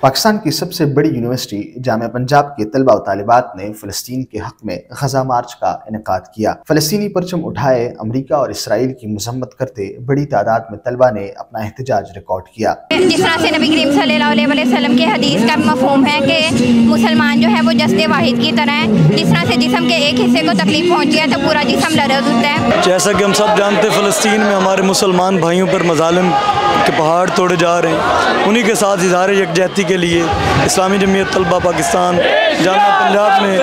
پاکستان کی سب سے بڑی یونیورسٹی جامعہ پنجاب کے طلبہ و طالبات نے فلسطین کے حق میں غزہ مارچ کا انعقاد کیا۔ فلسطینی پرچم اٹھائے امریکہ اور اسرائیل کی مذمت کرتے بڑی تعداد میں طلبہ نے اپنا احتجاج ریکارڈ کیا۔ جس طرح سے نبی کریم صلی اللہ علیہ وسلم کے حدیث کا مفہوم ہے کہ مسلمان جو ہے وہ جسد واحد کی طرح ہے، جس طرح سے جسم کے ایک حصے کو تکلیف پہنچی ہے تو پورا جسم لرز اٹھتا ہے۔ جیسا کہ ہم سب جانتے ہیں فلسطین میں ہمارے مسلمان بھائیوں پر مظالم کے پہاڑ توڑے جا رہے ہیں، انہی کے ساتھ اظہار یکجہتی کے لیے اسلامی جمعیت طلبہ پاکستان جامعہ پنجاب میں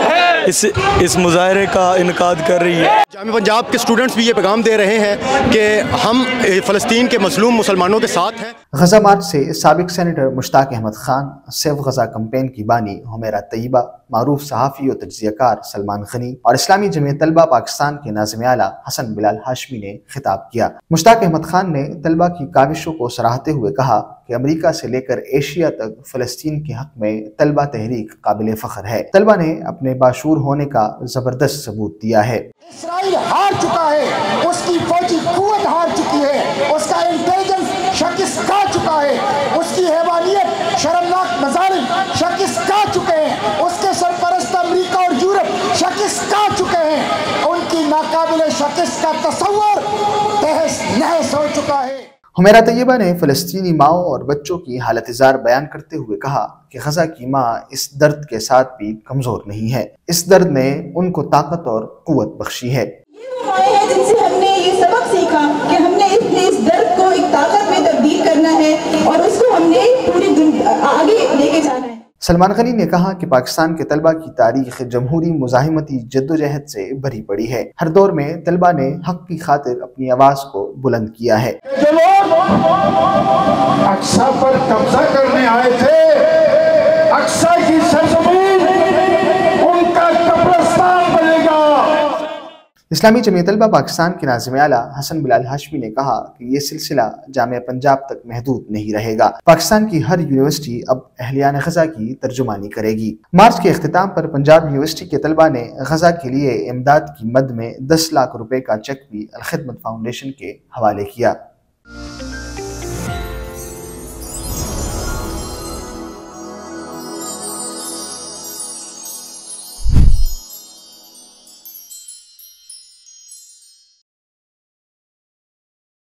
اس مظاہرے کا انعقاد کر رہی ہے۔ جامعہ پنجاب کے اسٹوڈنٹس بھی یہ پیغام دے رہے ہیں کہ ہم فلسطین کے مظلوم مسلمانوں کے ساتھ ہیں۔ غزہ مارچ سے سابق سینیٹر مشتاق احمد خان، سیف غزہ کمپین کی بانی حمیرہ طیبہ، معروف صحافی و تجزیہ کار سلمان غنی اور اسلامی جمعیت طلبہ پاکستان کے ناظم اعلیٰ حسن بلال ہاشمی نے خطاب کیا۔ مشتاق احمد خان نے طلبہ کی کاوشوں کو سراہتے ہوئے کہا کہ امریکہ سے لے کر ایشیا تک فلسطین کے حق میں طلبہ تحریک قابل فخر ہے۔ طلبہ نے اپنے باشعور ہونے کا زبردست ثبوت دیا ہے۔ اسرائیل ہار چکا ہے، اس کی فوجی قوت ہار چکی ہے، اس کا انٹیلیجنس شکست کھا چکا ہے، اس کی حیوانیت شرمناک مظالم شکست کھا چکے ہیں، اس کے سرپرست امریکہ اور یورپ شکست کھا چکے ہیں، ان کی ناقابل شکست کا تصور تہس نہس ہو چکا ہے۔ حمیرہ طیبہ نے فلسطینی ماؤں اور بچوں کی حالت زار بیان کرتے ہوئے کہا کہ غزہ کی ماں اس درد کے ساتھ بھی کمزور نہیں ہے، اس درد نے ان کو طاقت اور قوت بخشی ہے۔ یہ وہ مائیں ہیں جن سے ہم نے یہ سبق سیکھا کہ ہم نے اس درد کو ایک طاقت میں تبدیل کرنا ہے اور اس کو ہم نے پوری آگے لے کے جانا ہے۔ سلمان غنی نے کہا کہ پاکستان کے طلبہ کی تاریخ جمہوری مزاحمتی جدوجہد سے بھری پڑی ہے۔ ہر دور میں طلبہ نے حق کی خاطر اپنی آواز کو بلند کیا ہے۔ جو لوگ اقصی پر قبضہ کرنے آئے تھے، اقصی کی سرزمین ان کا قبرستان بنے گا۔ اسلامی جمعیت طلبہ پاکستان کے ناظم اعلیٰ حسن بلال ہاشمی نے کہا کہ یہ سلسلہ جامعہ پنجاب تک محدود نہیں رہے گا، پاکستان کی ہر یونیورسٹی اب اہلیان غزہ کی ترجمانی کرے گی۔ مارچ کے اختتام پر پنجاب یونیورسٹی کے طلبہ نے غزہ کے لیے امداد کی مد میں 10 لاکھ روپے کا چیک بھی الخدمت فاؤنڈیشن کے حوالے کیا۔